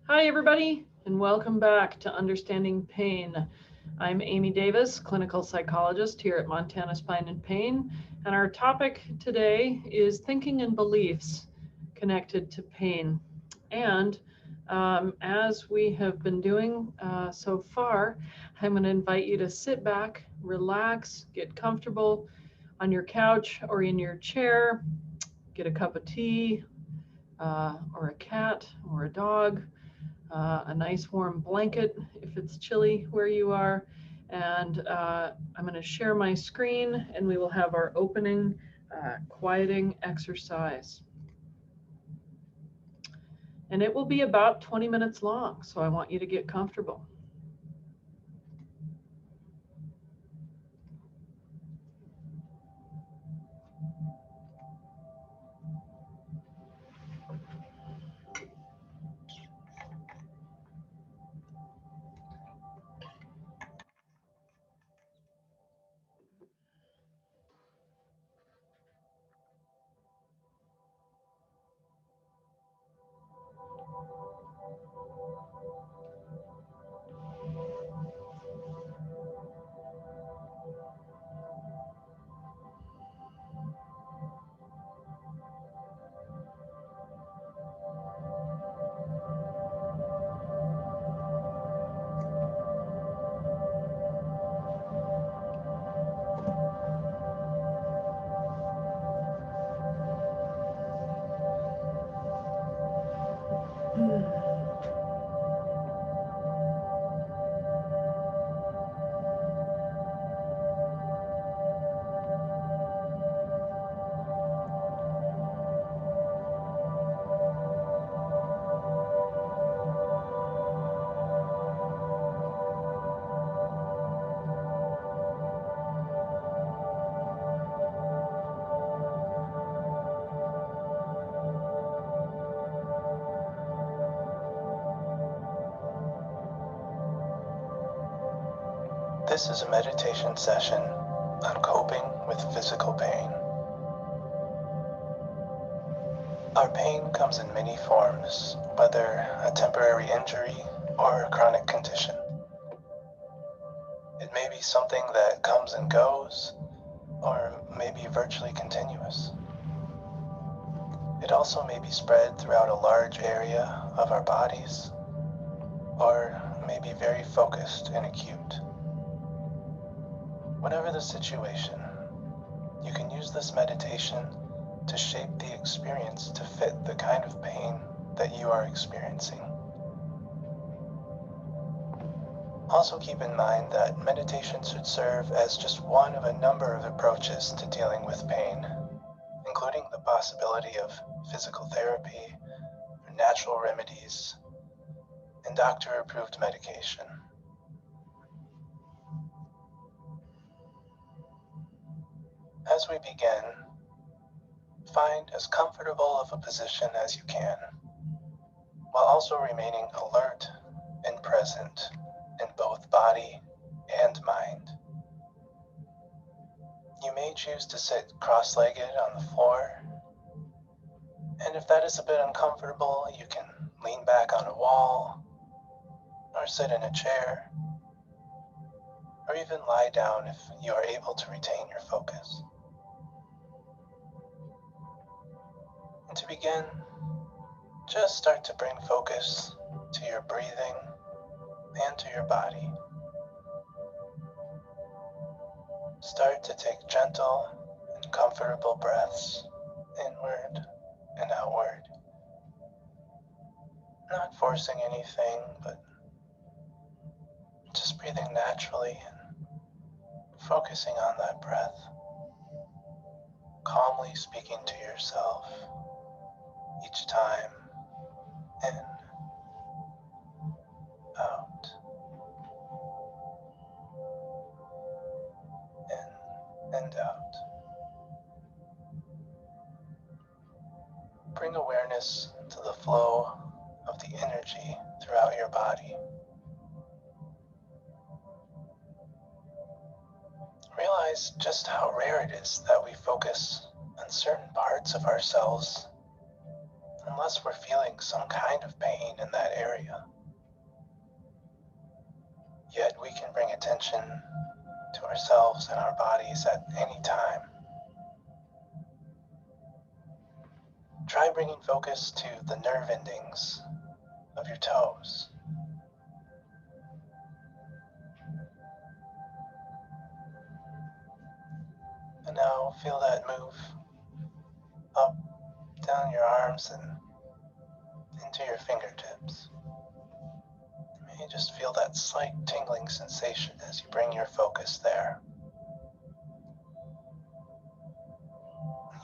Hi, everybody, and welcome back to Understanding Pain. I'm Amy Davis, clinical psychologist here at Montana Spine and Pain, and our topic today is thinking and beliefs connected to pain. And as we have been doing so far, I'm going to invite you to sit back, relax, get comfortable on your couch or in your chair, get a cup of tea, or a cat or a dog, a nice warm blanket if it's chilly where you are. And I'm going to share my screen and we will have our opening quieting exercise. And it will be about 20 minutes long, so I want you to get comfortable. This is a meditation session on coping with physical pain. Our pain comes in many forms, whether a temporary injury or a chronic condition. It may be something that comes and goes, or may be virtually continuous. It also may be spread throughout a large area of our bodies, or may be very focused and acute. Whatever the situation, you can use this meditation to shape the experience to fit the kind of pain that you are experiencing. Also keep in mind that meditation should serve as just one of a number of approaches to dealing with pain, including the possibility of physical therapy, natural remedies, and doctor-approved medication. As we begin, find as comfortable of a position as you can, while also remaining alert and present in both body and mind. You may choose to sit cross-legged on the floor, and if that is a bit uncomfortable, you can lean back on a wall, or sit in a chair, or even lie down if you are able to retain your focus. And to begin, just start to bring focus to your breathing and to your body. Start to take gentle and comfortable breaths inward and outward. Not forcing anything, but just breathing naturally and focusing on that breath. Calmly speaking to yourself each time, in, out, in and out. Bring awareness to the flow of the energy throughout your body. Realize just how rare it is that we focus on certain parts of ourselves unless we're feeling some kind of pain in that area. Yet we can bring attention to ourselves and our bodies at any time. Try bringing focus to the nerve endings of your toes. And now feel that move up, down your arms and into your fingertips. You may just feel that slight tingling sensation as you bring your focus there.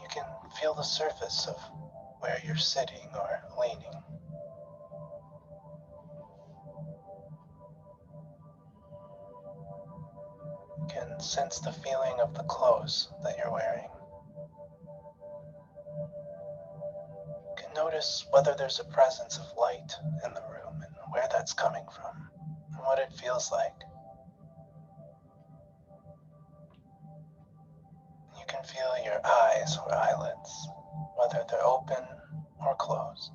You can feel the surface of where you're sitting or leaning. You can sense the feeling of the clothes that you're wearing. You can notice whether there's a presence of light in the room and where that's coming from and what it feels like. You can feel your eyes or eyelids, whether they're open or closed.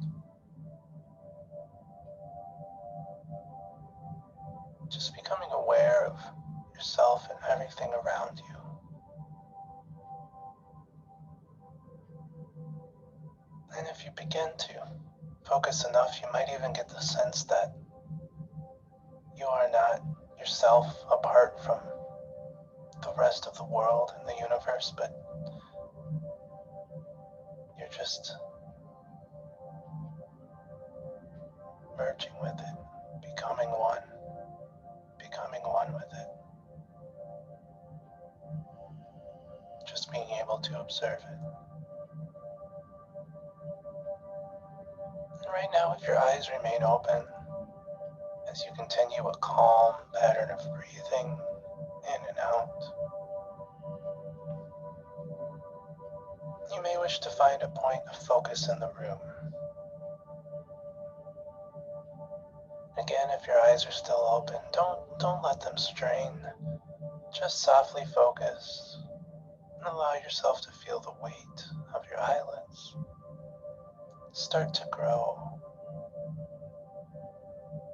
Just becoming aware of yourself and everything around you. And if you begin to focus enough, you might even get the sense that you are not yourself apart from the rest of the world and the universe, but you're just merging with it, becoming one with it. Just being able to observe it. And right now, if your eyes remain open, as you continue a calm pattern of breathing in and out, you may wish to find a point of focus in the room. Again, if your eyes are still open, don't let them strain. Just softly focus and allow yourself to feel the weight of your eyelids start to grow.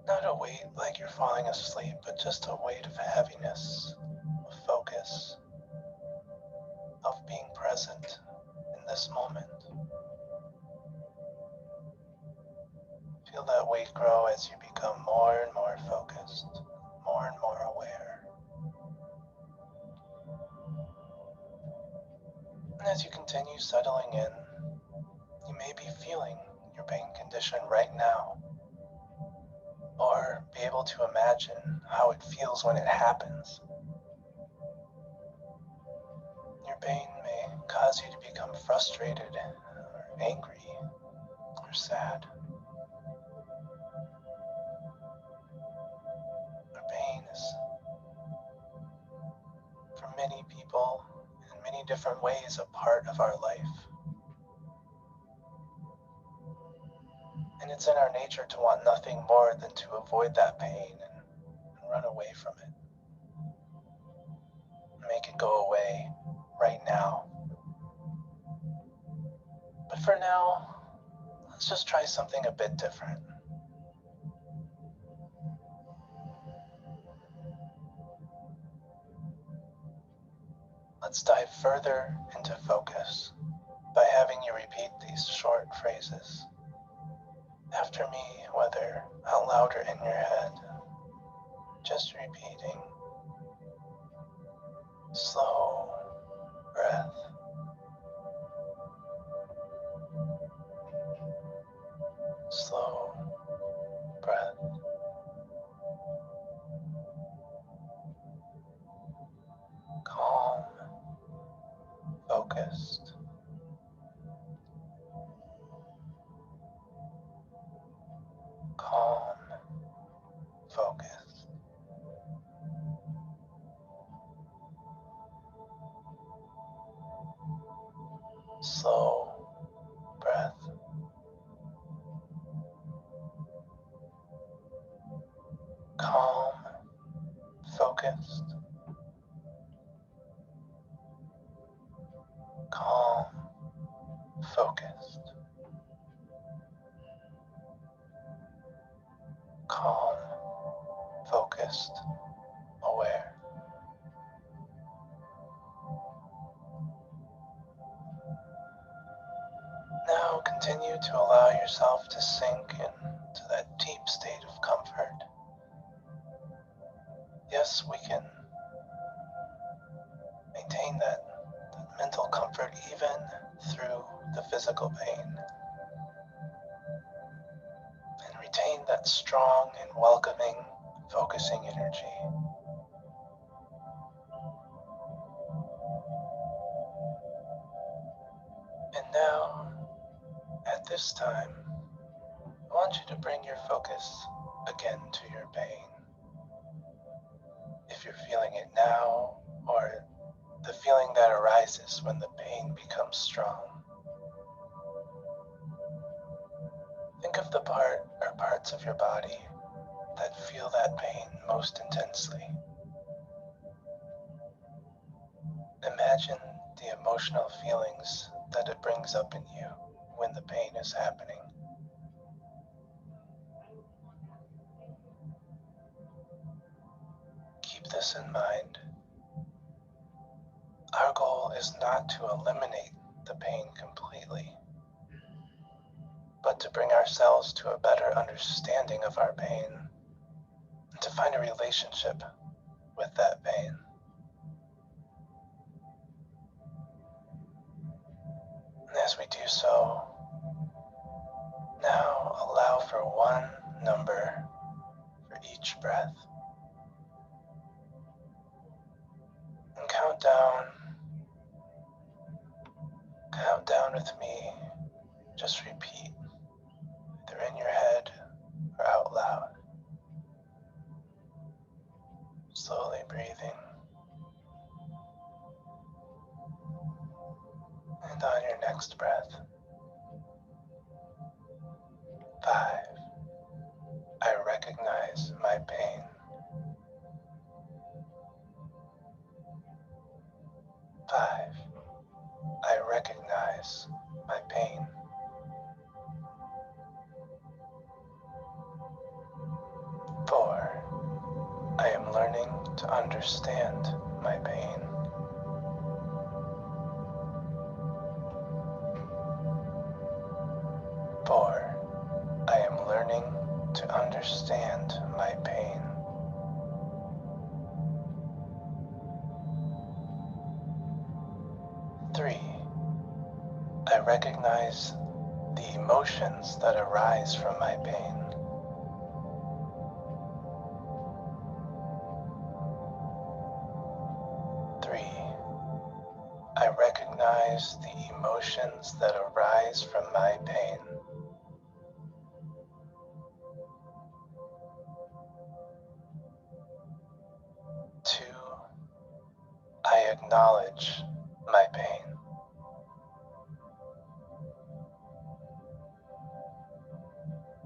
Not a weight like you're falling asleep, but just a weight of heaviness, of focus, of being present in this moment. Feel that weight grow as you become more and more focused, more and more aware. And as you continue settling in, you may be feeling your pain condition right now, or be able to imagine how it feels when it happens. Your pain may cause you to become frustrated, or angry, or sad. Our pain is, for many people, in many different ways, a part of our life. And it's in our nature to want nothing more than to avoid that pain and run away from it. Make it go away right now. But for now, let's just try something a bit different. Let's dive further into focus by having you repeat these short phrases after me, whether out loud or in your head. Just repeating. Slow breath. Slow breath. Calm, focused. Calm, focused. Slow breath. Calm, focused. Calm, focused. calm, focused, aware. Now continue to allow yourself to sink into that deep state of comfort. Yes, we can maintain that mental comfort even through the physical pain, and retain that strong and welcoming, focusing energy. And now, at this time, I want you to bring your focus again to your pain. If you're feeling it now, or the feeling that arises when the pain becomes strong. Think of the part or parts of your body that feel that pain most intensely. Imagine the emotional feelings that it brings up in you when the pain is happening. Keep this in mind. Our goal is not to eliminate the pain completely, but to bring ourselves to a better understanding of our pain and to find a relationship with that pain. And as we do so, now allow for one number for each breath. And count down with me. Just repeat, either in your head or out loud. Slowly breathing. And on your next breath, 5. I recognize my pain. 5. I recognize my pain. 4. I am learning to understand my pain. 4. I am learning to understand my pain. 3. I recognize the emotions that arise from my pain. 3. I recognize the emotions that arise from my pain. 2. I acknowledge my pain.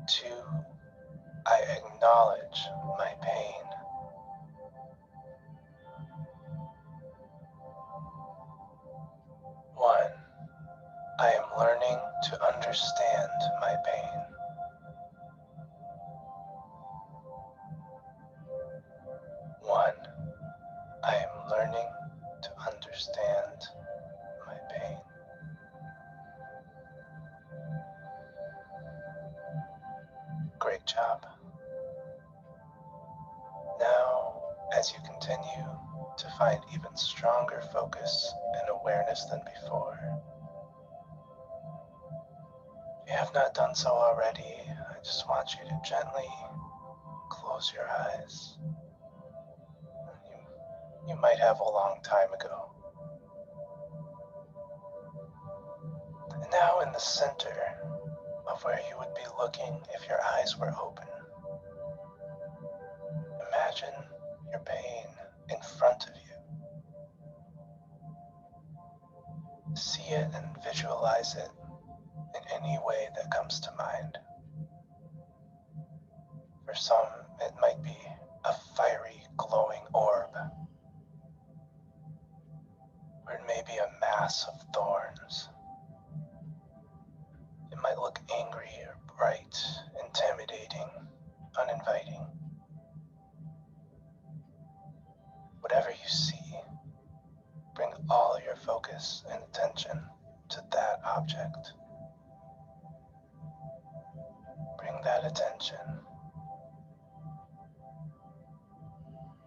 2. I acknowledge my pain. 1. I am learning to understand my pain. 1. I am learning to understand my pain. Great job. Now, as you continue to find even stronger focus and awareness than before, if you have not done so already, I just want you to gently close your eyes. You might have a long time ago. And now in the center of where you would be looking if your eyes were open, imagine your pain in front of you. See it and visualize it in any way that comes to mind. For some, it might be a fiery, glowing orb, or it may be a mass of thorns. It might look angry or bright, intimidating, uninviting. Whatever you see, bring all your focus and attention to that object. Bring that attention.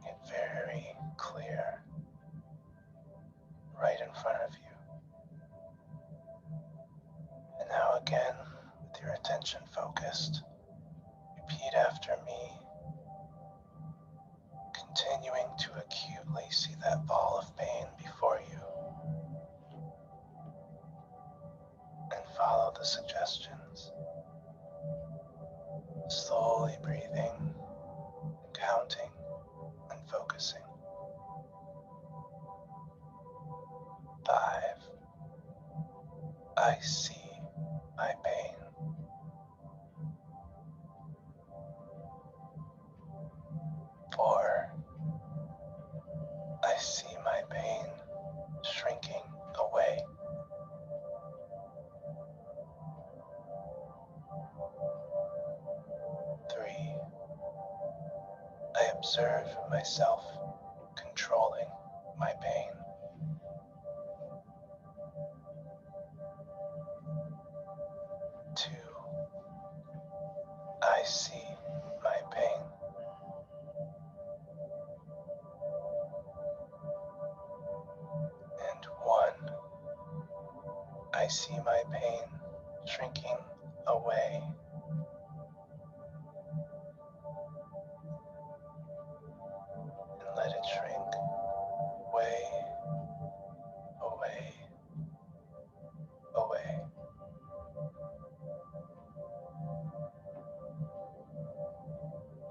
Get very clear right in front of you. And now again, with your attention focused, repeat after me, continuing to acutely see that ball of pain before you. And follow the suggestions. Slowly breathing, counting, and focusing. 5. I see my pain. 4. I see my pain shrinking away. 3. I observe myself controlling my pain. 2. I see my pain. 1. I see my pain shrinking away. And let it shrink away, away, away.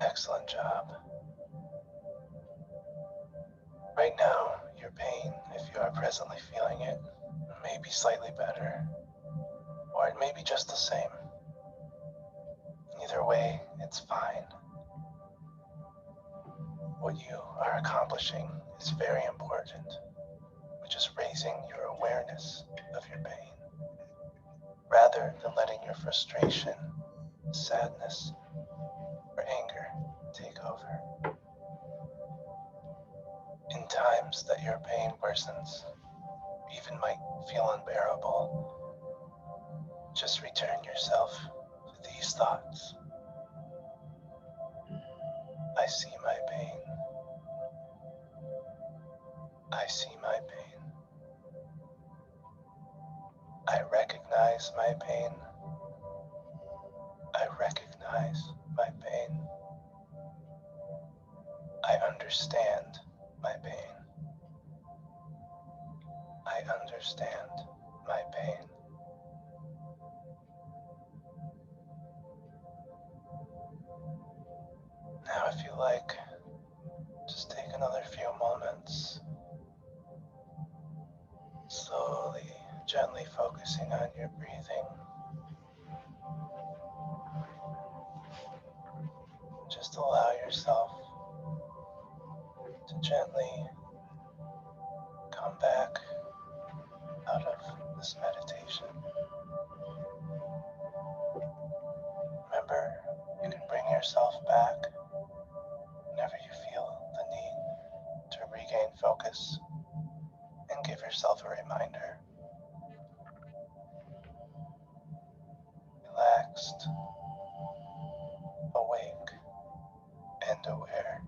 Excellent job. Right now, your pain, if you are presently feeling it, may be slightly better, or it may be just the same. Either way, it's fine. What you are accomplishing is very important, which is raising your awareness of your pain, rather than letting your frustration, sadness, or anger take over. In times that your pain worsens, even might feel unbearable, just return yourself to these thoughts. I see my pain. I see my pain. I recognize my pain. I recognize my pain. I understand my pain. I understand my pain. Now, if you like, just take another few moments, slowly, gently focusing on your breathing. Just allow yourself to gently come back out of this meditation. Remember, you can bring yourself back whenever you feel the need to regain focus and give yourself a reminder. Relaxed, awake, and aware.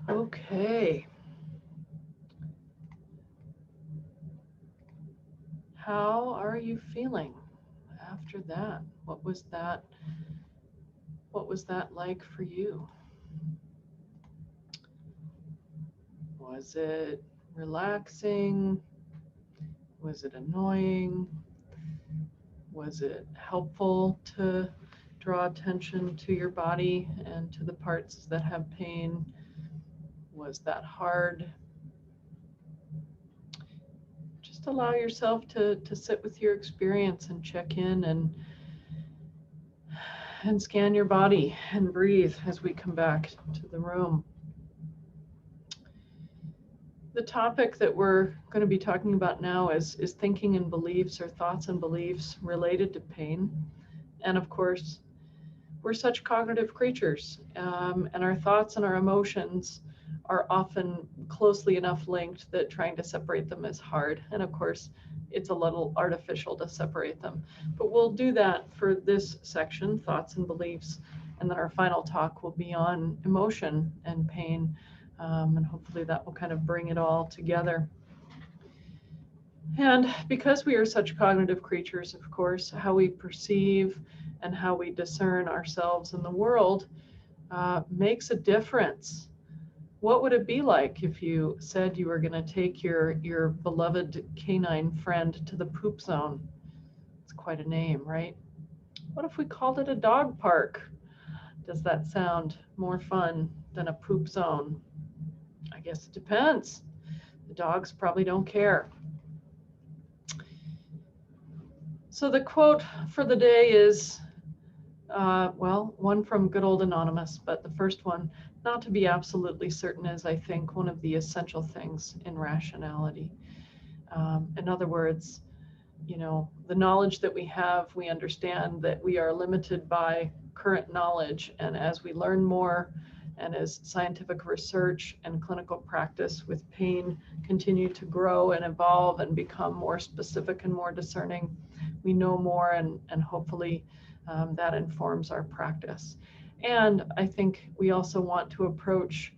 Okay. How are you feeling after that? What was that like for you? Was it relaxing? Was it annoying? Was it helpful to draw attention to your body and to the parts that have pain? Was that hard? Just allow yourself to sit with your experience and check in and scan your body and breathe as we come back to the room. The topic that we're going to be talking about now is thinking and beliefs, or thoughts and beliefs related to pain. And of course, we're such cognitive creatures, and our thoughts and our emotions are often closely enough linked that trying to separate them is hard. And of course, it's a little artificial to separate them. But we'll do that for this section, thoughts and beliefs. And then our final talk will be on emotion and pain. And hopefully that will kind of bring it all together. And because we are such cognitive creatures, of course, how we perceive and how we discern ourselves in the world makes a difference. What would it be like if you said you were going to take your beloved canine friend to the poop zone? It's quite a name, right? What if we called it a dog park? Does that sound more fun than a poop zone? I guess it depends. The dogs probably don't care. So the quote for the day is, well, one from good old Anonymous, but the first one, not to be absolutely certain, is, I think, one of the essential things in rationality. In other words, the knowledge that we have, we understand that we are limited by current knowledge. And as we learn more, and as scientific research and clinical practice with pain continue to grow and evolve and become more specific and more discerning, we know more, and hopefully that informs our practice. And I think we also want to approach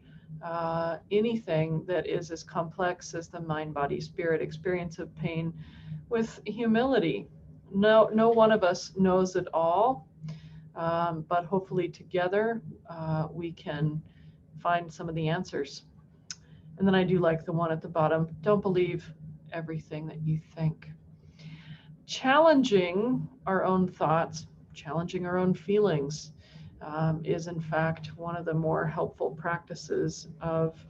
anything that is as complex as the mind, body, spirit experience of pain with humility. No one of us knows it all, but hopefully together we can find some of the answers. And then I do like the one at the bottom, don't believe everything that you think. Challenging our own thoughts, challenging our own feelings is in fact one of the more helpful practices of,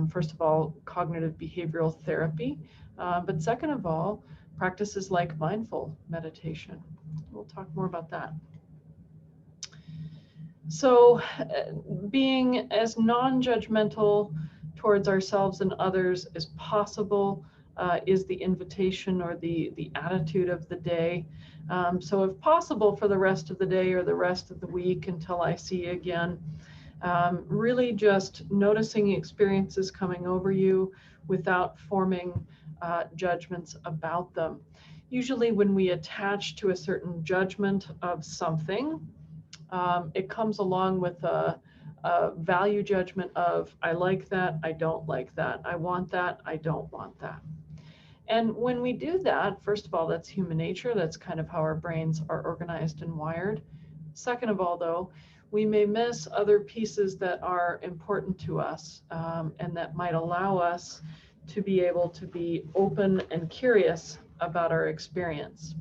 first of all, cognitive behavioral therapy, but second of all, practices like mindful meditation. We'll talk more about that. So being as non-judgmental towards ourselves and others as possible is the invitation or the attitude of the day. So if possible, for the rest of the day or the rest of the week until I see you again, really just noticing experiences coming over you without forming judgments about them. Usually when we attach to a certain judgment of something, it comes along with a value judgment of, I like that, I don't like that, I want that, I don't want that. And when we do that, first of all, that's human nature. That's kind of how our brains are organized and wired. Second of all, though, we may miss other pieces that are important to us and that might allow us to be able to be open and curious about our experience.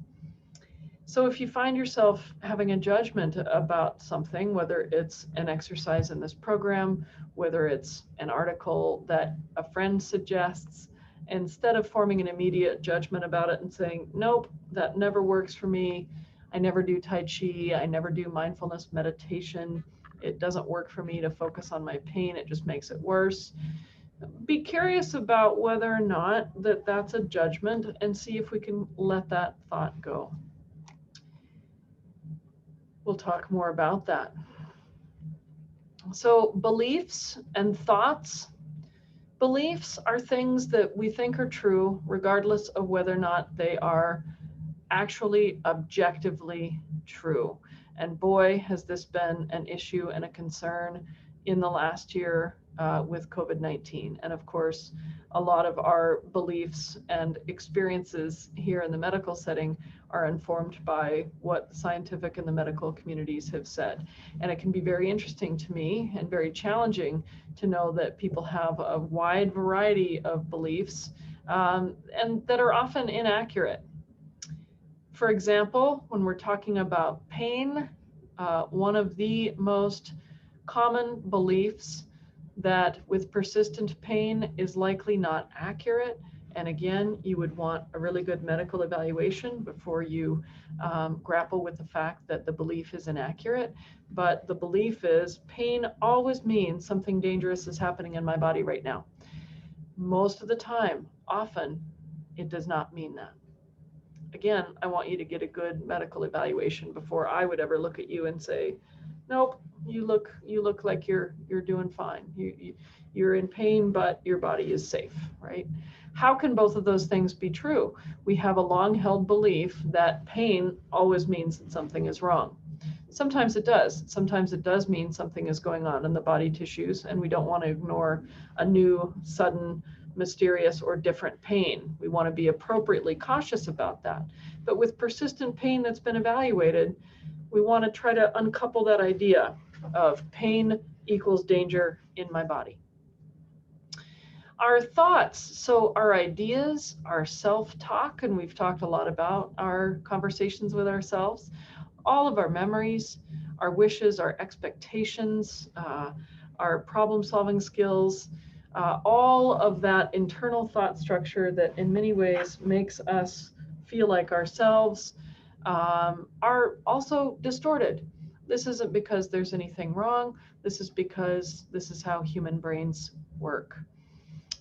So if you find yourself having a judgment about something, whether it's an exercise in this program, whether it's an article that a friend suggests, instead of forming an immediate judgment about it and saying, nope, that never works for me, I never do Tai Chi, I never do mindfulness meditation, it doesn't work for me to focus on my pain, it just makes it worse. Be curious about whether or not that's a judgment and see if we can let that thought go. We'll talk more about that. So beliefs and thoughts. Beliefs are things that we think are true, regardless of whether or not they are actually objectively true. And boy, has this been an issue and a concern in the last year with COVID-19. And of course, a lot of our beliefs and experiences here in the medical setting are informed by what the scientific and the medical communities have said. And it can be very interesting to me and very challenging to know that people have a wide variety of beliefs and that are often inaccurate. For example, when we're talking about pain, one of the most common beliefs that with persistent pain is likely not accurate. And again, you would want a really good medical evaluation before you grapple with the fact that the belief is inaccurate. But the belief is pain always means something dangerous is happening in my body right now. Most of the time, often, it does not mean that. Again, I want you to get a good medical evaluation before I would ever look at you and say, nope, you look like you're doing fine. You're in pain, but your body is safe, right? How can both of those things be true? We have a long-held belief that pain always means that something is wrong. Sometimes it does. Sometimes it does mean something is going on in the body tissues, and we don't want to ignore a new, sudden, mysterious, or different pain. We want to be appropriately cautious about that. But with persistent pain that's been evaluated, we want to try to uncouple that idea of pain equals danger in my body. Our thoughts, so our ideas, our self-talk, and we've talked a lot about our conversations with ourselves, all of our memories, our wishes, our expectations, our problem-solving skills, all of that internal thought structure that in many ways makes us feel like ourselves are also distorted. This isn't because there's anything wrong. This is because this is how human brains work.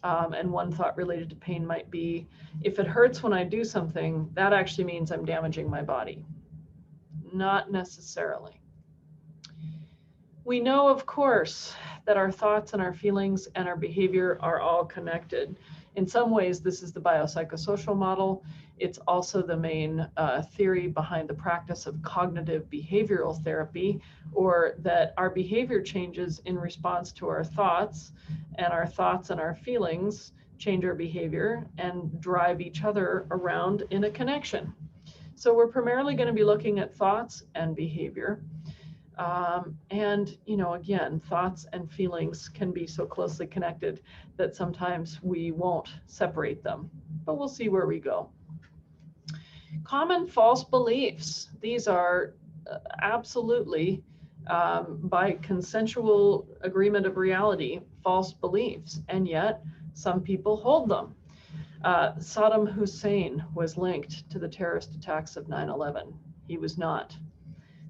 And one thought related to pain might be, if it hurts when I do something, that actually means I'm damaging my body. Not necessarily. We know, of course, that our thoughts and our feelings and our behavior are all connected. In some ways, this is the biopsychosocial model. It's also the main theory behind the practice of cognitive behavioral therapy, or that our behavior changes in response to our thoughts, and our feelings change our behavior and drive each other around in a connection. So we're primarily going to be looking at thoughts and behavior. And, again, thoughts and feelings can be so closely connected that sometimes we won't separate them, but we'll see where we go. Common false beliefs. These are absolutely, by consensual agreement of reality, false beliefs, and yet some people hold them. Saddam Hussein was linked to the terrorist attacks of 9/11. He was not.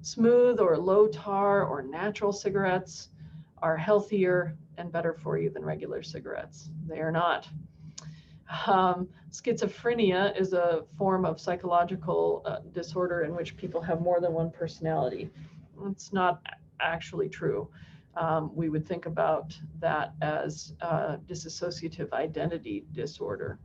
Smooth or low tar or natural cigarettes are healthier and better for you than regular cigarettes. They are not. Schizophrenia is a form of psychological disorder in which people have more than one personality. It's not actually true. We would think about that as dissociative identity disorder.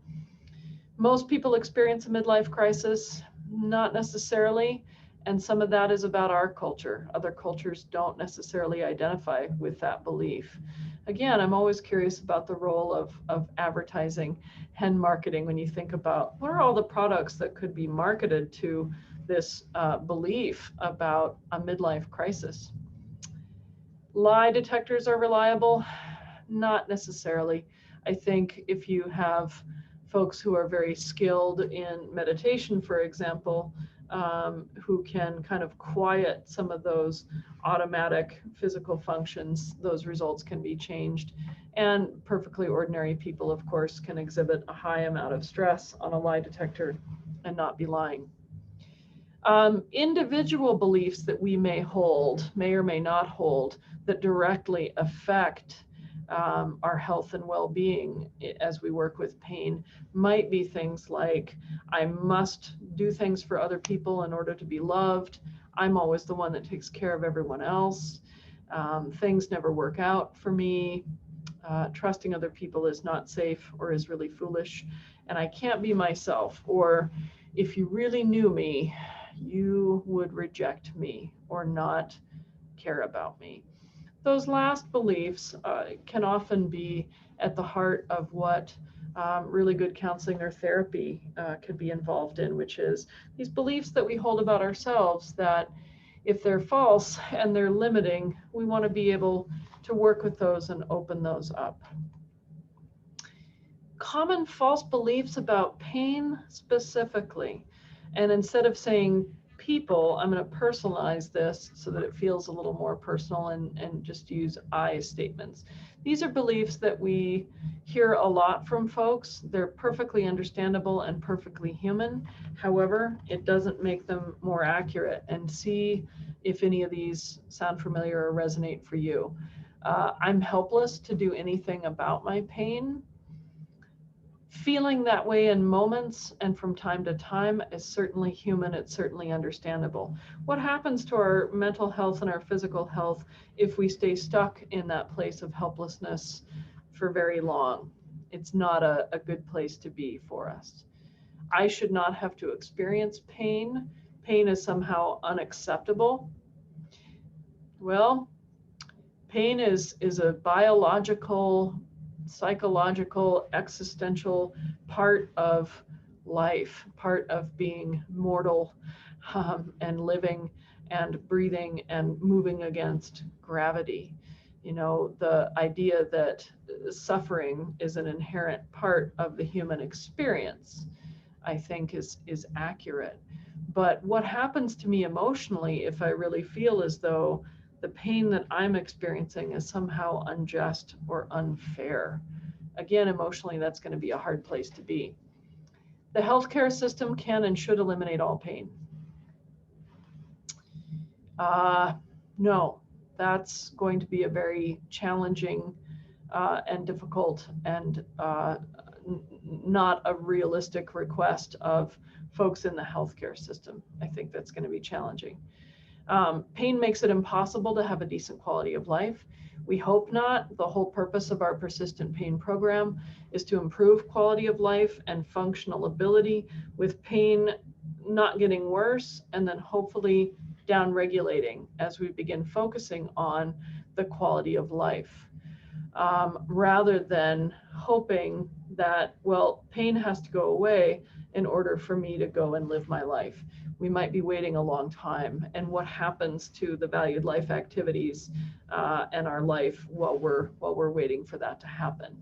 Most people experience a midlife crisis, not necessarily. And some of that is about our culture. Other cultures don't necessarily identify with that belief. Again, I'm always curious about the role of advertising and marketing when you think about what are all the products that could be marketed to this belief about a midlife crisis. Lie detectors are reliable? Not necessarily. I think if you have folks who are very skilled in meditation, for example, who can kind of quiet some of those automatic physical functions, those results can be changed. And perfectly ordinary people, of course, can exhibit a high amount of stress on a lie detector and not be lying. Individual beliefs that we may or may not hold, that directly affect our health and well-being as we work with pain might be things like, I must do things for other people in order to be loved. I'm always the one that takes care of everyone else. Things never work out for me. Trusting other people is not safe or is really foolish. And I can't be myself. Or if you really knew me, you would reject me or not care about me. those last beliefs can often be at the heart of what really good counseling or therapy could be involved in, which is these beliefs that we hold about ourselves that if they're false and they're limiting, we want to be able to work with those and open those up. Common false beliefs about pain specifically. And instead of saying people, I'm going to personalize this so that it feels a little more personal and just use I statements. These are beliefs that we hear a lot from folks. They're perfectly understandable and perfectly human. However, it doesn't make them more accurate. And see if any of these sound familiar or resonate for you. I'm helpless to do anything about my pain. Feeling that way in moments and from time to time is certainly human, it's certainly understandable. What happens to our mental health and our physical health if we stay stuck in that place of helplessness for very long? It's not a good place to be for us. I should not have to experience pain. Pain is somehow unacceptable. Well, pain is a biological, psychological, existential part of life, part of being mortal and living and breathing and moving against gravity. You know, the idea that suffering is an inherent part of the human experience, I think is accurate. But what happens to me emotionally if I really feel as though the pain that I'm experiencing is somehow unjust or unfair? Again, emotionally, that's going to be a hard place to be. The healthcare system can and should eliminate all pain. No, that's going to be a very challenging and difficult and not a realistic request of folks in the healthcare system. I think that's going to be challenging. Pain makes it impossible to have a decent quality of life. We hope not. The whole purpose of our persistent pain program is to improve quality of life and functional ability with pain not getting worse and then hopefully down-regulating as we begin focusing on the quality of life. Rather than hoping that, well, pain has to go away in order for me to go and live my life. We might be waiting a long time. And what happens to the valued life activities and our life while we're waiting for that to happen?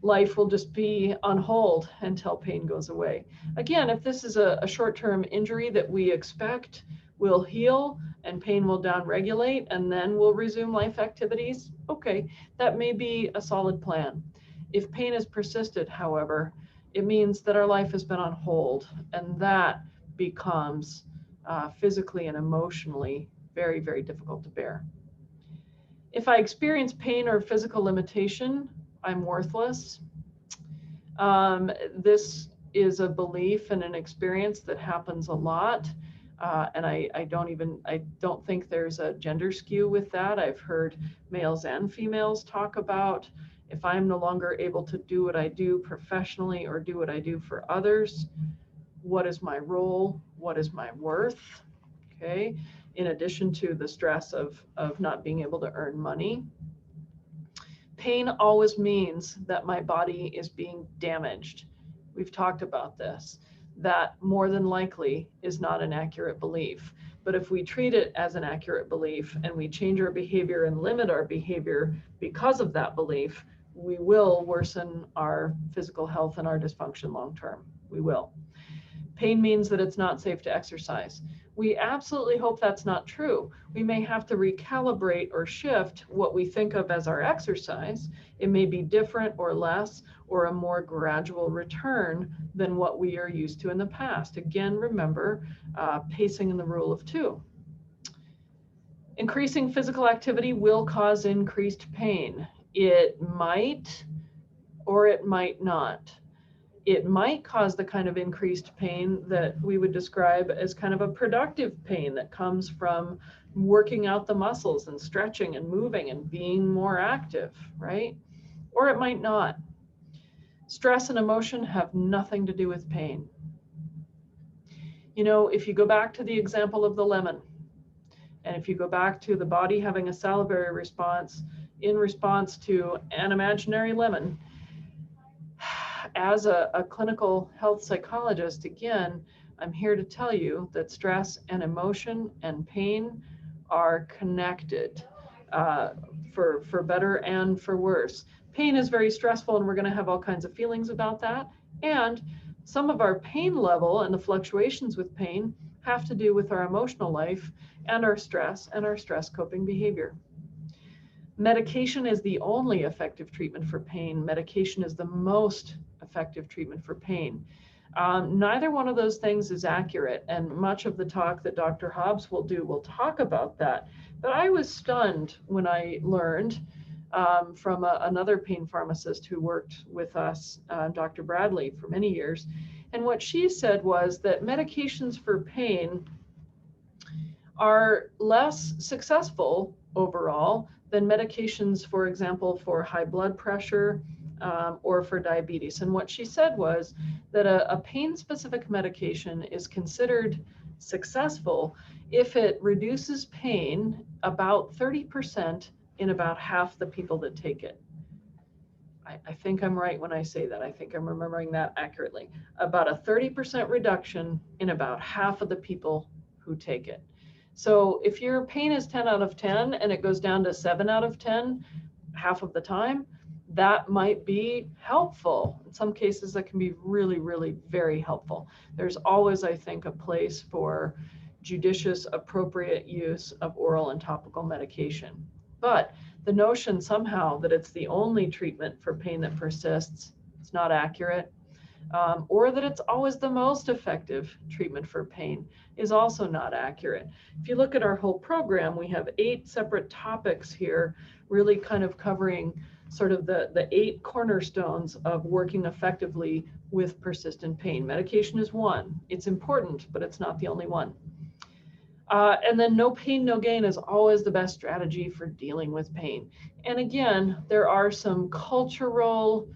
Life will just be on hold until pain goes away. Again, if this is a short-term injury that we expect will heal and pain will down-regulate and then we'll resume life activities, okay, that may be a solid plan. If pain has persisted, however, it means that our life has been on hold, and that becomes physically and emotionally very, very difficult to bear. If I experience pain or physical limitation, I'm worthless. This is a belief and an experience that happens a lot. And I don't think there's a gender skew with that. I've heard males and females talk about, if I'm no longer able to do what I do professionally or do what I do for others, what is my role? What is my worth? Okay. In addition to the stress of not being able to earn money. Pain always means that my body is being damaged. We've talked about this. That more than likely is not an accurate belief. But if we treat it as an accurate belief and we change our behavior and limit our behavior because of that belief, we will worsen our physical health and our dysfunction long term. We will. Pain means that it's not safe to exercise. We absolutely hope that's not true. We may have to recalibrate or shift what we think of as our exercise. It may be different or less or a more gradual return than what we are used to in the past. Again, remember pacing and the rule of 2. Increasing physical activity will cause increased pain. It might or it might not. It might cause the kind of increased pain that we would describe as kind of a productive pain that comes from working out the muscles and stretching and moving and being more active, right? Or it might not. Stress and emotion have nothing to do with pain. You know, if you go back to the example of the lemon, And if you go back to the body having a salivary response in response to an imaginary lemon, as a clinical health psychologist, again, I'm here to tell you that stress and emotion and pain are connected, for better and for worse. Pain is very stressful, and we're going to have all kinds of feelings about that. And some of our pain level and the fluctuations with pain have to do with our emotional life and our stress coping behavior. Medication is the only effective treatment for pain. Medication is the most effective treatment for pain. Neither one of those things is accurate, and much of the talk that Dr. Hobbs will do will talk about that. But I was stunned when I learned from another pain pharmacist who worked with us, Dr. Bradley, for many years. And what she said was that medications for pain are less successful overall than medications, for example, for high blood pressure or for diabetes. And what she said was that a pain-specific medication is considered successful if it reduces pain about 30% in about half the people that take it. I think I'm right when I say that. I think I'm remembering that accurately. About a 30% reduction in about half of the people who take it. So if your pain is 10 out of 10 and it goes down to 7 out of 10 half of the time, that might be helpful. In some cases, that can be really, really very helpful. There's always, I think, a place for judicious, appropriate use of oral and topical medication. But the notion somehow that it's the only treatment for pain that persists, it's not accurate. Or that it's always the most effective treatment for pain is also not accurate. If you look at our whole program, we have 8 separate topics here, really kind of covering sort of the 8 cornerstones of working effectively with persistent pain. Medication is one. It's important, but it's not the only one. And then no pain, no gain is always the best strategy for dealing with pain. And again, there are some cultural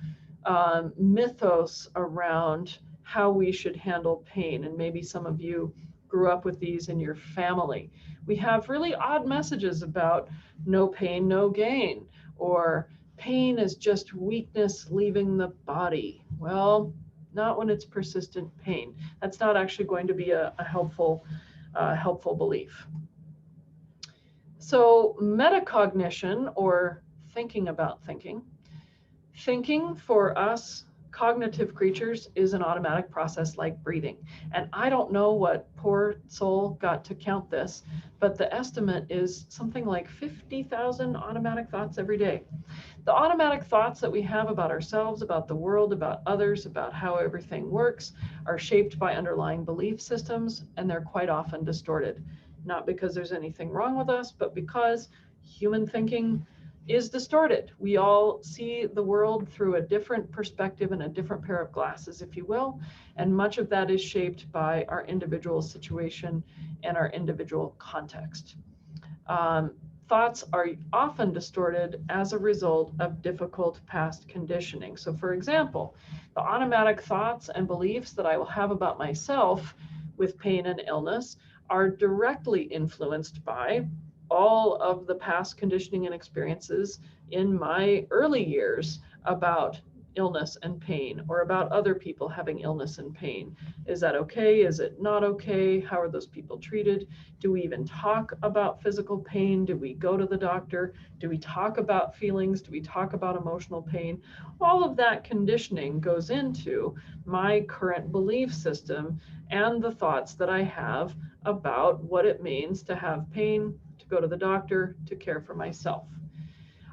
mythos around how we should handle pain. And maybe some of you grew up with these in your family. We have really odd messages about no pain, no gain, or pain is just weakness leaving the body. Well, not when it's persistent pain. That's not actually going to be a helpful belief. So metacognition, or thinking about thinking. Thinking for us cognitive creatures is an automatic process like breathing. And I don't know what poor soul got to count this, but the estimate is something like 50,000 automatic thoughts every day. The automatic thoughts that we have about ourselves, about the world, about others, about how everything works are shaped by underlying belief systems, and they're quite often distorted. Not because there's anything wrong with us, but because human thinking is distorted. We all see the world through a different perspective and a different pair of glasses, if you will, and much of that is shaped by our individual situation and our individual context. Thoughts are often distorted as a result of difficult past conditioning. So for example, the automatic thoughts and beliefs that I will have about myself with pain and illness are directly influenced by all of the past conditioning and experiences in my early years about illness and pain, or about other people having illness and pain. Is that okay? Is it not okay? How are those people treated? Do we even talk about physical pain? Do we go to the doctor? Do we talk about feelings? Do we talk about emotional pain? All of that conditioning goes into my current belief system and the thoughts that I have about what it means to have pain, to go to the doctor, to care for myself.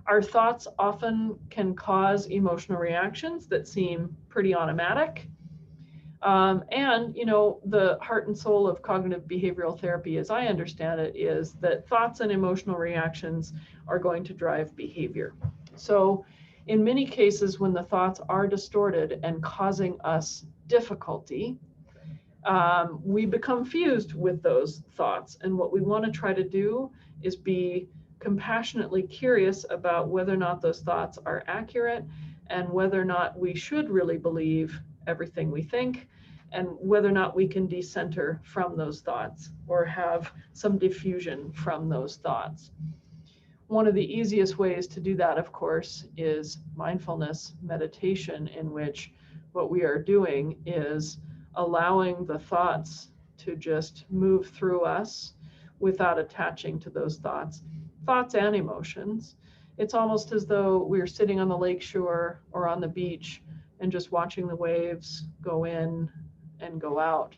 Our thoughts often can cause emotional reactions that seem pretty automatic. And, you know, the heart and soul of cognitive behavioral therapy, as I understand it, is that thoughts and emotional reactions are going to drive behavior. So in many cases, when the thoughts are distorted and causing us difficulty, we become fused with those thoughts. And what we want to try to do is be compassionately curious about whether or not those thoughts are accurate and whether or not we should really believe everything we think, and whether or not we can decenter from those thoughts or have some diffusion from those thoughts. One of the easiest ways to do that, of course, is mindfulness meditation, in which what we are doing is allowing the thoughts to just move through us without attaching to those thoughts and emotions. It's almost as though we're sitting on the lakeshore or on the beach and just watching the waves go in and go out.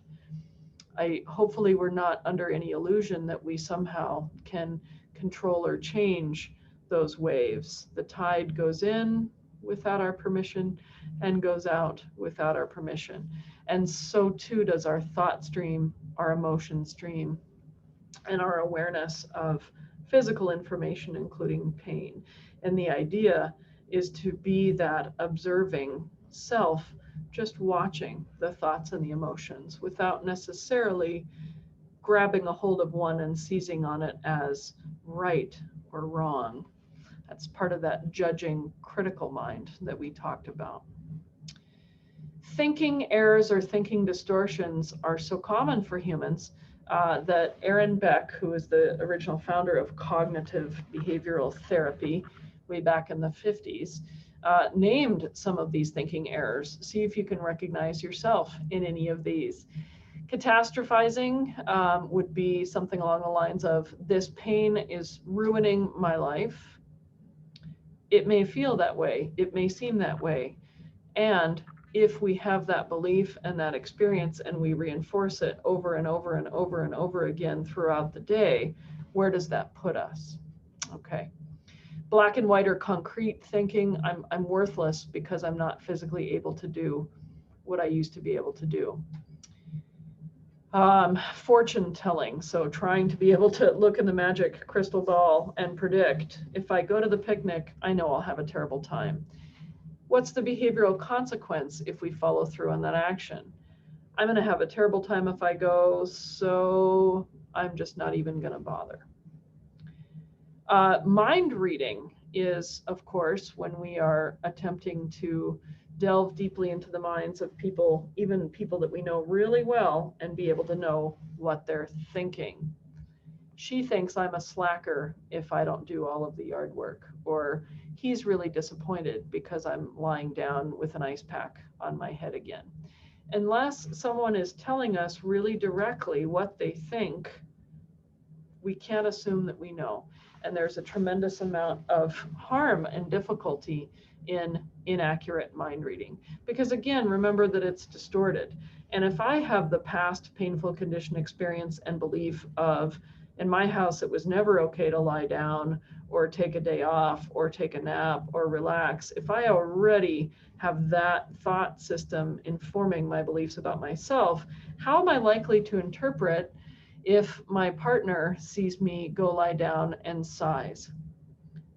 Hopefully we're not under any illusion that we somehow can control or change those waves. The tide goes in without our permission and goes out without our permission. And so too does our thought stream, our emotion stream, and our awareness of physical information, including pain. And the idea is to be that observing self, just watching the thoughts and the emotions without necessarily grabbing a hold of one and seizing on it as right or wrong. That's part of that judging critical mind that we talked about. Thinking errors or thinking distortions are so common for humans that Aaron Beck, who is the original founder of cognitive behavioral therapy way back in the 50s, named some of these thinking errors. See if you can recognize yourself in any of these. Catastrophizing would be something along the lines of, this pain is ruining my life. It may feel that way, it may seem that way. And if we have that belief and that experience and we reinforce it over and over and over and over again throughout the day, where does that put us? Okay. Black and white or concrete thinking, I'm worthless because I'm not physically able to do what I used to be able to do. Fortune telling, so trying to be able to look in the magic crystal ball and predict, if I go to the picnic, I know I'll have a terrible time. What's the behavioral consequence if we follow through on that action? I'm going to have a terrible time if I go, so I'm just not even going to bother. Mind reading is, of course, when we are attempting to delve deeply into the minds of people, even people that we know really well, and be able to know what they're thinking. She thinks I'm a slacker if I don't do all of the yard work, or he's really disappointed because I'm lying down with an ice pack on my head again. Unless someone is telling us really directly what they think, we can't assume that we know. And there's a tremendous amount of harm and difficulty in inaccurate mind reading. Because again, remember that it's distorted. And if I have the past painful condition experience and belief of, in my house, it was never okay to lie down or take a day off or take a nap or relax, if I already have that thought system informing my beliefs about myself, how am I likely to interpret if my partner sees me go lie down and sighs?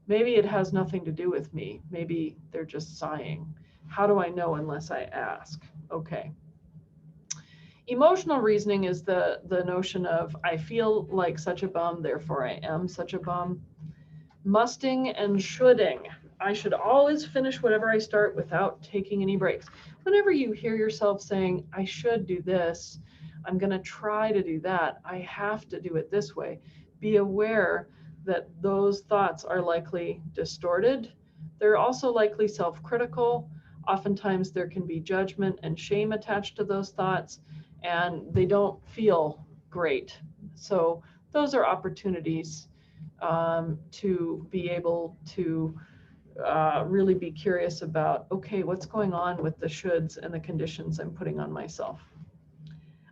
Maybe it has nothing to do with me. Maybe they're just sighing. How do I know unless I ask? Okay. Emotional reasoning is the notion of, I feel like such a bum, therefore I am such a bum. Musting and shoulding. I should always finish whatever I start without taking any breaks. Whenever you hear yourself saying, I should do this, I'm going to try to do that, I have to do it this way, be aware that those thoughts are likely distorted. They're also likely self-critical. Oftentimes there can be judgment and shame attached to those thoughts, and they don't feel great. So those are opportunities to be able to really be curious about, okay, what's going on with the shoulds and the conditions I'm putting on myself.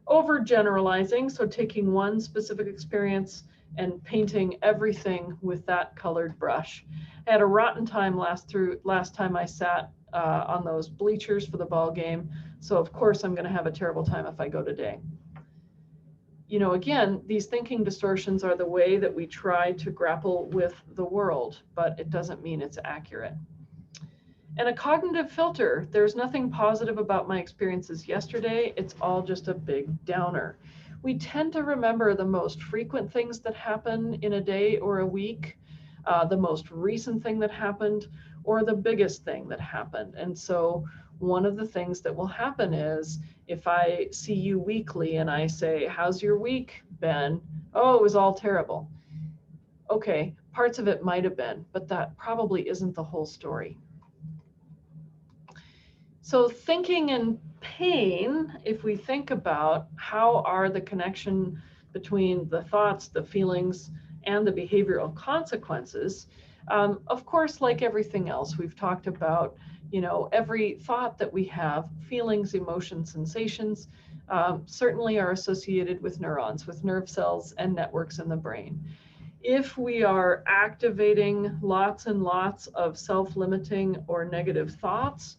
Overgeneralizing, so taking one specific experience and painting everything with that colored brush. I had a rotten time last time I sat on those bleachers for the ball game, so of course I'm going to have a terrible time if I go today. You know, again, these thinking distortions are the way that we try to grapple with the world, but it doesn't mean it's accurate. And a cognitive filter, there's nothing positive about my experiences yesterday, it's all just a big downer. We tend to remember the most frequent things that happen in a day or a week, the most recent thing that happened, or the biggest thing that happened. And so one of the things that will happen is if I see you weekly and I say, how's your week been? Oh, it was all terrible. Okay, parts of it might have been, but that probably isn't the whole story. So thinking in pain, if we think about how are the connection between the thoughts, the feelings, and the behavioral consequences, of course, like everything else, we've talked about, every thought that we have, feelings, emotions, sensations, certainly are associated with neurons, with nerve cells and networks in the brain. If we are activating lots and lots of self-limiting or negative thoughts,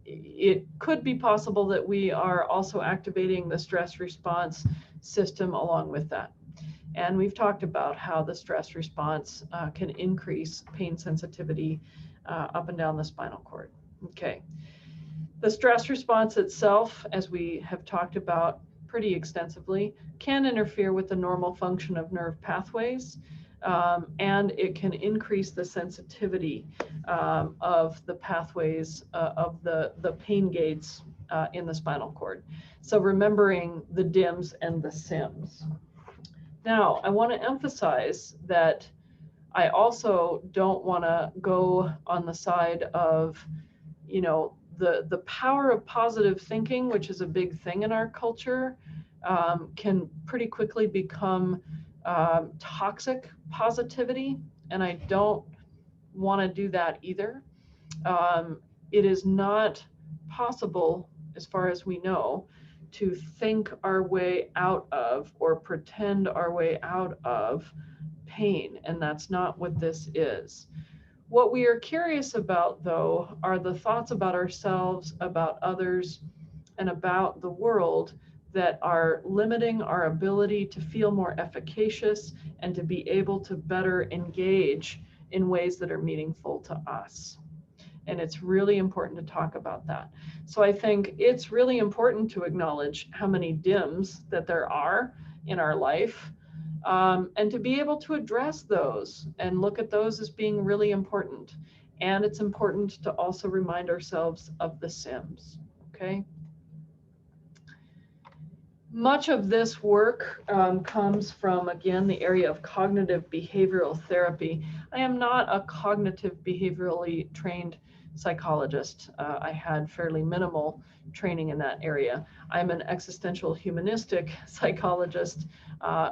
it could be possible that we are also activating the stress response system along with that. And we've talked about how the stress response can increase pain sensitivity up and down the spinal cord. Okay. The stress response itself, as we have talked about pretty extensively, can interfere with the normal function of nerve pathways. And it can increase the sensitivity of the pathways of the pain gates in the spinal cord. So remembering the DIMS and the SIMS. Now, I want to emphasize that I also don't want to go on the side of, the power of positive thinking, which is a big thing in our culture, can pretty quickly become toxic positivity, and I don't want to do that either. It is not possible, as far as we know, to think our way out of or pretend our way out of pain, and that's not what this is. What we are curious about, though, are the thoughts about ourselves, about others, and about the world that are limiting our ability to feel more efficacious and to be able to better engage in ways that are meaningful to us. And it's really important to talk about that. So I think it's really important to acknowledge how many DIMS that there are in our life, and to be able to address those and look at those as being really important. And it's important to also remind ourselves of the SIMS, okay? Much of this work comes from, again, the area of cognitive behavioral therapy. I am not a cognitive behaviorally trained psychologist. I had fairly minimal training in that area. I'm an existential humanistic psychologist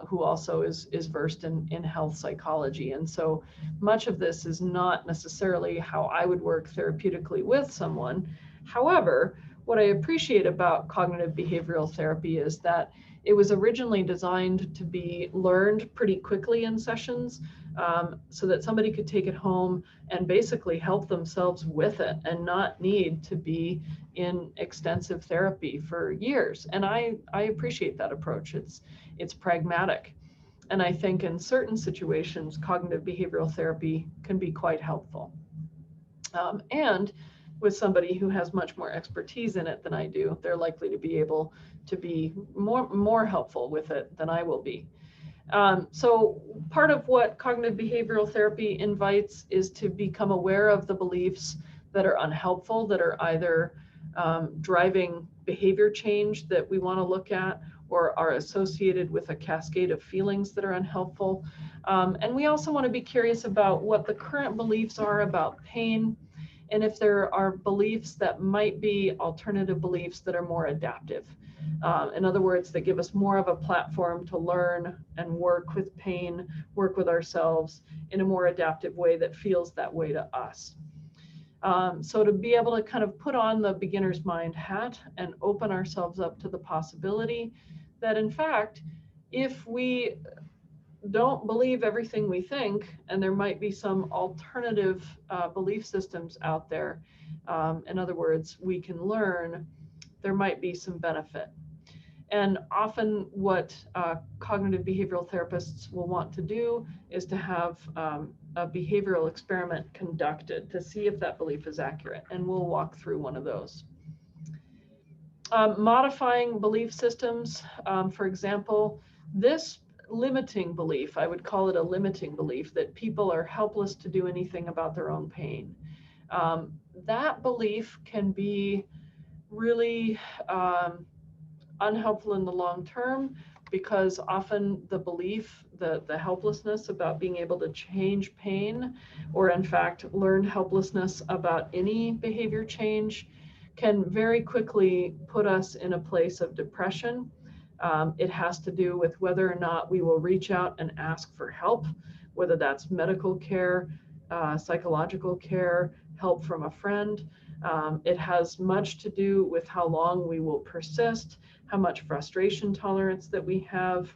who also is versed in health psychology. And so much of this is not necessarily how I would work therapeutically with someone. However, what I appreciate about cognitive behavioral therapy is that it was originally designed to be learned pretty quickly in sessions, so that somebody could take it home and basically help themselves with it and not need to be in extensive therapy for years. And I appreciate that approach. It's pragmatic. And I think in certain situations, cognitive behavioral therapy can be quite helpful. And with somebody who has much more expertise in it than I do, they're likely to be able to be more helpful with it than I will be. So part of what cognitive behavioral therapy invites is to become aware of the beliefs that are unhelpful, that are either driving behavior change that we want to look at, or are associated with a cascade of feelings that are unhelpful. And we also want to be curious about what the current beliefs are about pain, and if there are beliefs that might be alternative beliefs that are more adaptive. In other words, that give us more of a platform to learn and work with pain, work with ourselves in a more adaptive way that feels that way to us. So to be able to kind of put on the beginner's mind hat and open ourselves up to the possibility that, in fact, if we don't believe everything we think, and there might be some alternative belief systems out there. In other words, we can learn, there might be some benefit. And often what cognitive behavioral therapists will want to do is to have a behavioral experiment conducted to see if that belief is accurate. And we'll walk through one of those. Modifying belief systems, for example, this limiting belief, I would call it a limiting belief, that people are helpless to do anything about their own pain. that belief can be really unhelpful in the long term, because often the belief, the helplessness about being able to change pain, or in fact learned helplessness about any behavior change, can very quickly put us in a place of depression. It has to do with whether or not we will reach out and ask for help, whether that's medical care, psychological care, help from a friend. It has much to do with how long we will persist, how much frustration tolerance that we have.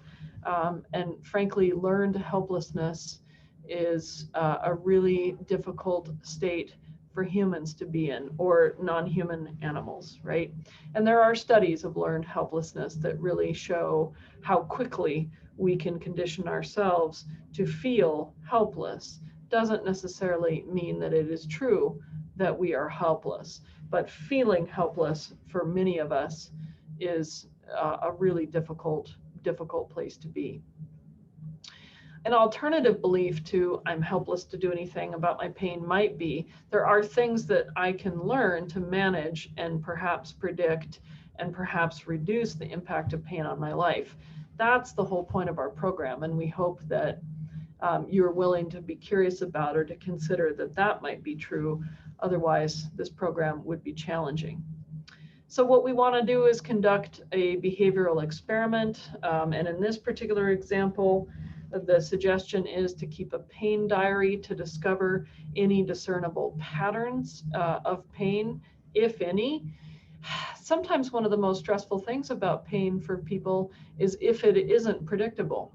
And frankly, learned helplessness is a really difficult state for humans to be in, or non-human animals, right? And there are studies of learned helplessness that really show how quickly we can condition ourselves to feel helpless. Doesn't necessarily mean that it is true that we are helpless, but feeling helpless for many of us is a really difficult place to be. An alternative belief to I'm helpless to do anything about my pain might be there are things that I can learn to manage and perhaps predict and perhaps reduce the impact of pain on my life. That's the whole point of our program, and we hope that you're willing to be curious about or to consider that that might be true. Otherwise, this program would be challenging. So what we want to do is conduct a behavioral experiment. And in this particular example, the suggestion is to keep a pain diary to discover any discernible patterns of pain, if any. Sometimes one of the most stressful things about pain for people is if it isn't predictable.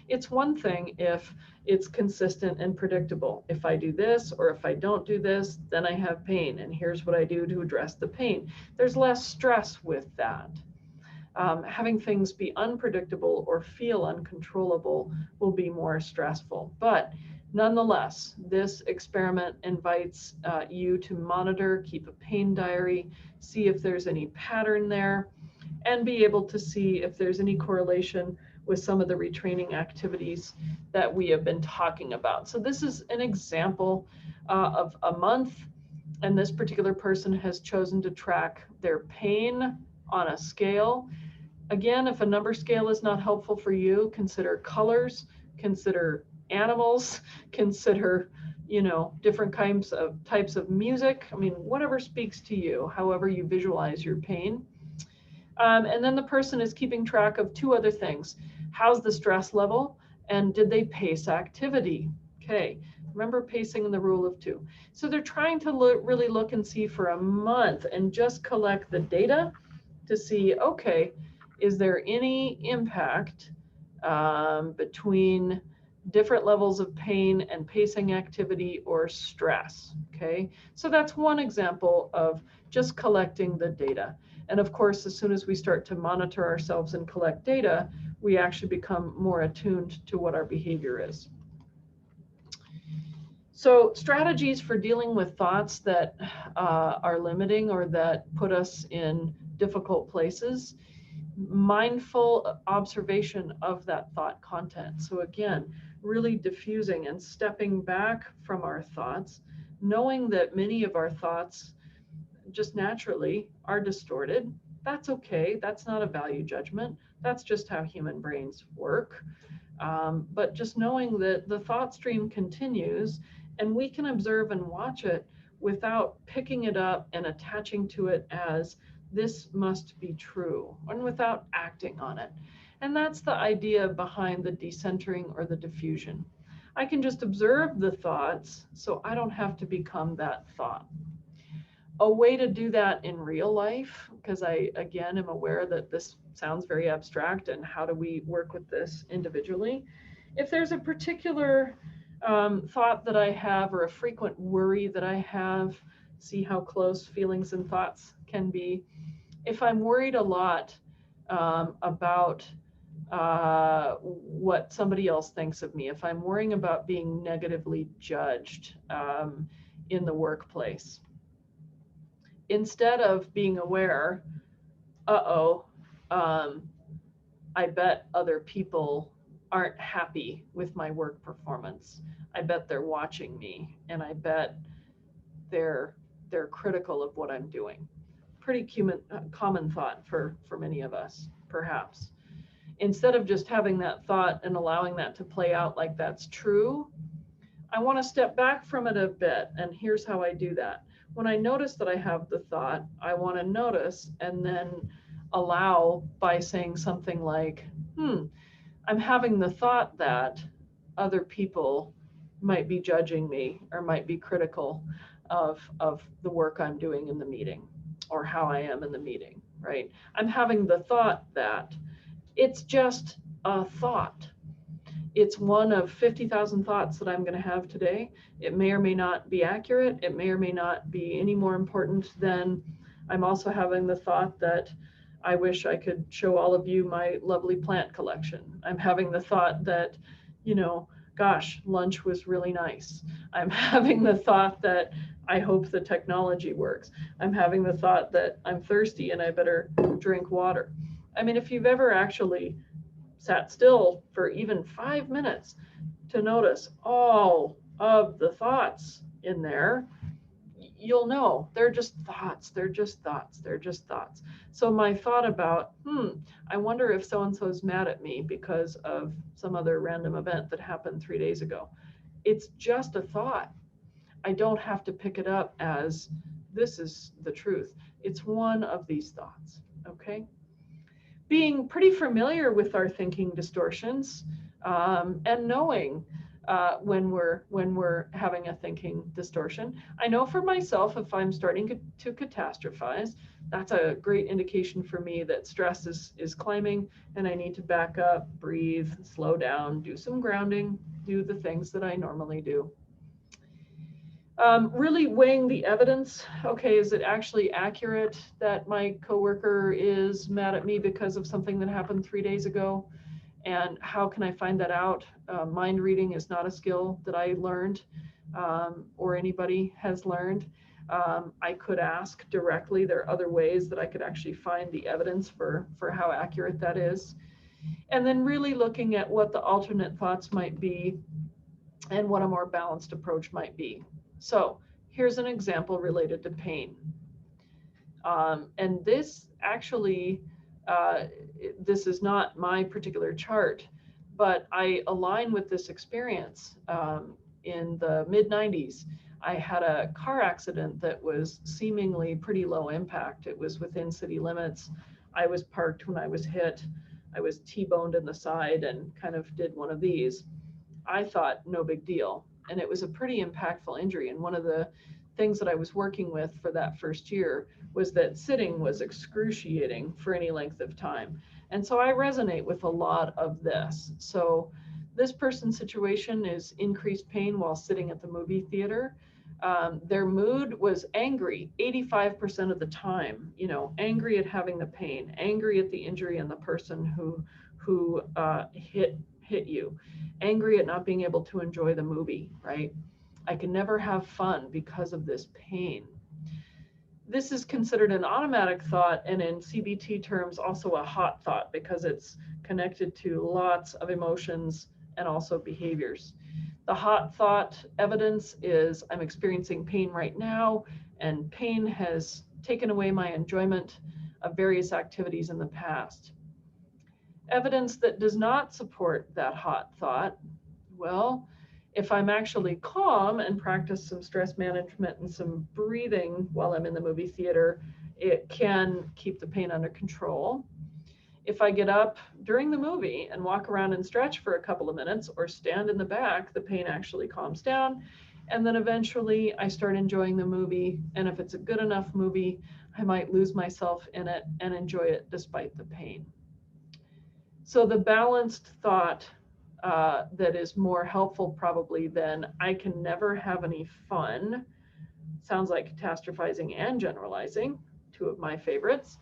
It's one thing if it's consistent and predictable. If I do this, or if I don't do this, then I have pain, and here's what I do to address the pain. There's less stress with that. Having things be unpredictable or feel uncontrollable will be more stressful. But nonetheless, this experiment invites you to monitor, keep a pain diary, see if there's any pattern there, and be able to see if there's any correlation with some of the retraining activities that we have been talking about. So this is an example of a month, and this particular person has chosen to track their pain on a scale. Again, if a number scale is not helpful for you, consider colors, consider animals, consider, different types of music. I mean, whatever speaks to you, however you visualize your pain. And then the person is keeping track of two other things. How's the stress level? And did they pace activity? Okay, remember pacing and the rule of two. So they're trying to really look and see for a month and just collect the data to see, okay, is there any impact between different levels of pain and pacing activity or stress? Okay, so that's one example of just collecting the data. And of course, as soon as we start to monitor ourselves and collect data, we actually become more attuned to what our behavior is. So strategies for dealing with thoughts that are limiting or that put us in difficult places. Mindful observation of that thought content. So again, really diffusing and stepping back from our thoughts, knowing that many of our thoughts just naturally are distorted. That's okay. That's not a value judgment. That's just how human brains work. But just knowing that the thought stream continues and we can observe and watch it without picking it up and attaching to it as this must be true, and without acting on it. And that's the idea behind the decentering or the diffusion. I can just observe the thoughts so I don't have to become that thought. A way to do that in real life, because I, again, am aware that this sounds very abstract, and how do we work with this individually? If there's a particular thought that I have, or a frequent worry that I have, see how close feelings and thoughts can be. If I'm worried a lot about what somebody else thinks of me, if I'm worrying about being negatively judged in the workplace, instead of being aware, I bet other people aren't happy with my work performance. I bet they're watching me, and I bet they're they're critical of what I'm doing. Pretty common thought for many of us, perhaps. Instead of just having that thought and allowing that to play out like that's true, I want to step back from it a bit. And here's how I do that. When I notice that I have the thought, I want to notice and then allow by saying something like, I'm having the thought that other people might be judging me or might be critical of the work I'm doing in the meeting or how I am in the meeting, right? I'm having the thought that it's just a thought. It's one of 50,000 thoughts that I'm going to have today. It may or may not be accurate. It may or may not be any more important than I'm also having the thought that I wish I could show all of you my lovely plant collection. I'm having the thought that, gosh, lunch was really nice. I'm having the thought that I hope the technology works. I'm having the thought that I'm thirsty and I better drink water. I mean, if you've ever actually sat still for even 5 minutes to notice all of the thoughts in there, you'll know they're just thoughts. They're just thoughts. They're just thoughts. So my thought about, I wonder if so-and-so's mad at me because of some other random event that happened 3 days ago. It's just a thought. I don't have to pick it up as this is the truth. It's one of these thoughts, okay? Being pretty familiar with our thinking distortions and knowing when we're having a thinking distortion. I know for myself, if I'm starting to catastrophize, that's a great indication for me that stress is climbing and I need to back up, breathe, slow down, do some grounding, do the things that I normally do. Really weighing the evidence. Okay, is it actually accurate that my coworker is mad at me because of something that happened 3 days ago? And how can I find that out? Mind reading is not a skill that I learned or anybody has learned. I could ask directly. There are other ways that I could actually find the evidence for how accurate that is. And then really looking at what the alternate thoughts might be and what a more balanced approach might be. So here's an example related to pain. And this actually, this is not my particular chart, but I align with this experience. In the mid-90s, I had a car accident that was seemingly pretty low impact. It was within city limits. I was parked when I was hit. I was T-boned in the side and kind of did one of these. I thought no big deal. And it was a pretty impactful injury. And one of the things that I was working with for that first year was that sitting was excruciating for any length of time. And so I resonate with a lot of this. So this person's situation is increased pain while sitting at the movie theater. Their mood was angry 85% of the time, angry at having the pain, angry at the injury and the person who hit you, angry at not being able to enjoy the movie, right? I can never have fun because of this pain. This is considered an automatic thought, and in CBT terms, also a hot thought because it's connected to lots of emotions and also behaviors. The hot thought evidence is I'm experiencing pain right now, and pain has taken away my enjoyment of various activities in the past. Evidence that does not support that hot thought, well, if I'm actually calm and practice some stress management and some breathing while I'm in the movie theater, it can keep the pain under control. If I get up during the movie and walk around and stretch for a couple of minutes or stand in the back, the pain actually calms down. And then eventually I start enjoying the movie. And if it's a good enough movie, I might lose myself in it and enjoy it despite the pain. So the balanced thought that is more helpful probably than I can never have any fun, sounds like catastrophizing and generalizing, two of my favorites,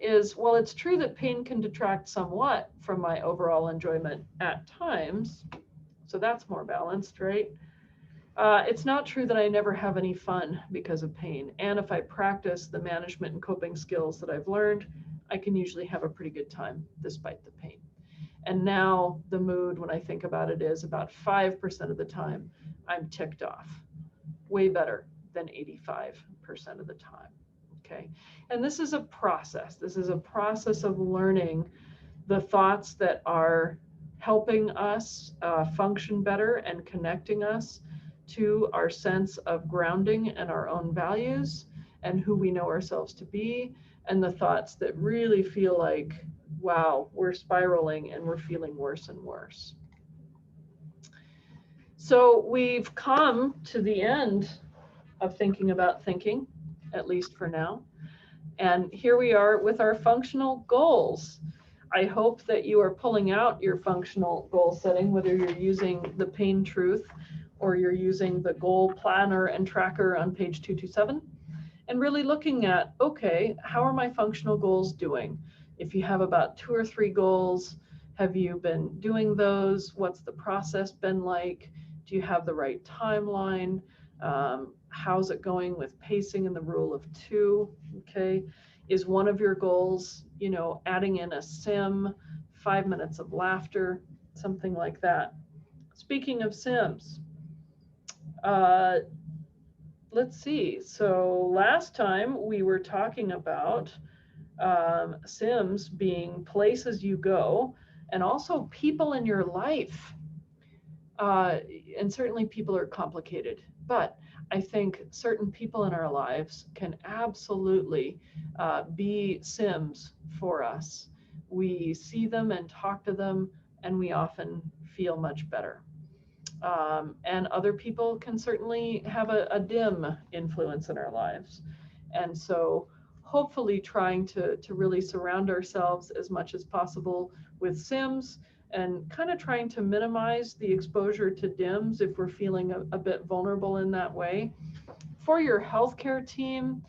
is, well, it's true that pain can detract somewhat from my overall enjoyment at times. So that's more balanced, right? It's not true that I never have any fun because of pain. And if I practice the management and coping skills that I've learned, I can usually have a pretty good time despite the pain. And now the mood, when I think about it, is about 5% of the time I'm ticked off. Way better than 85% of the time. Okay. And this is a process. This is a process of learning the thoughts that are helping us function better and connecting us to our sense of grounding and our own values and who we know ourselves to be, and the thoughts that really feel like, wow, we're spiraling and we're feeling worse and worse. So we've come to the end of thinking about thinking, at least for now. And here we are with our functional goals. I hope that you are pulling out your functional goal setting, whether you're using the Pain Truth or you're using the goal planner and tracker on page 227, and really looking at, okay, how are my functional goals doing? If you have about 2 or 3 goals, have you been doing those? What's the process been like? Do you have the right timeline? How's it going with pacing and the rule of 2? Okay. Is one of your goals, you know, adding in a sim, 5 minutes of laughter, something like that? Speaking of sims, let's see. So last time we were talking about sims being places you go, and also people in your life. And certainly people are complicated, but I think certain people in our lives can absolutely be sims for us. We see them and talk to them, and we often feel much better. And other people can certainly have a dim influence in our lives. And so hopefully trying to really surround ourselves as much as possible with sims, and kind of trying to minimize the exposure to dims if we're feeling a bit vulnerable in that way. For your healthcare team,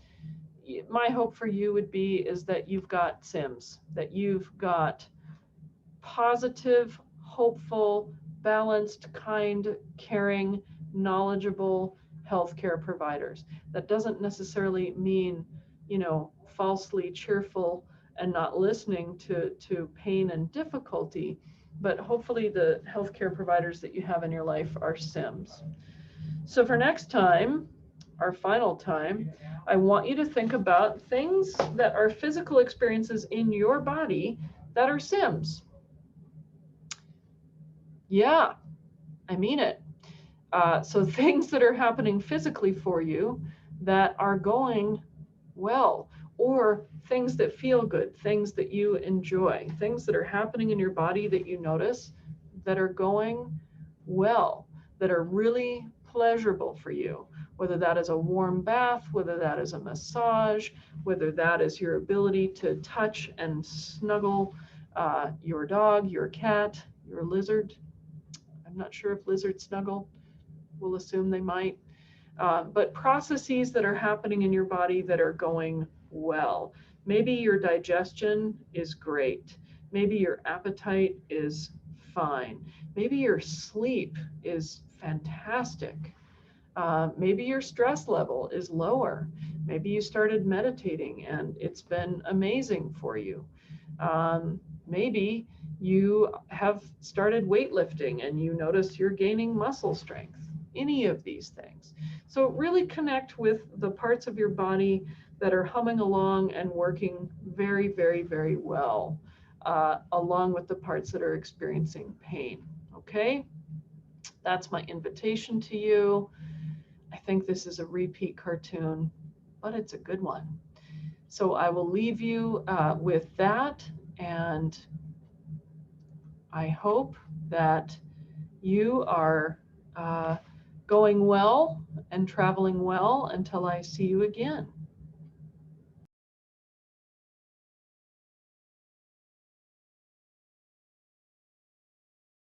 my hope for you would be is that you've got sims, that you've got positive, hopeful, balanced, kind, caring, knowledgeable healthcare providers. That doesn't necessarily mean, you know, falsely cheerful and not listening to pain and difficulty, but hopefully the healthcare providers that you have in your life are sims. So for next time, our final time, I want you to think about things that are physical experiences in your body that are sims. Yeah, I mean it. So things that are happening physically for you that are going well, or things that feel good, things that you enjoy, things that are happening in your body that you notice that are going well, that are really pleasurable for you, whether that is a warm bath, whether that is a massage, whether that is your ability to touch and snuggle your dog, your cat, your lizard. I'm not sure if lizards snuggle. We'll assume they might. But processes that are happening in your body that are going well. Maybe your digestion is great. Maybe your appetite is fine. Maybe your sleep is fantastic. Maybe your stress level is lower. Maybe you started meditating and it's been amazing for you. Maybe you have started weightlifting and you notice you're gaining muscle strength. Any of these things. So really connect with the parts of your body that are humming along and working very, very, very well, along with the parts that are experiencing pain. Okay? That's my invitation to you. I think this is a repeat cartoon, but it's a good one. So I will leave you with that, and I hope that you are going well and traveling well until I see you again.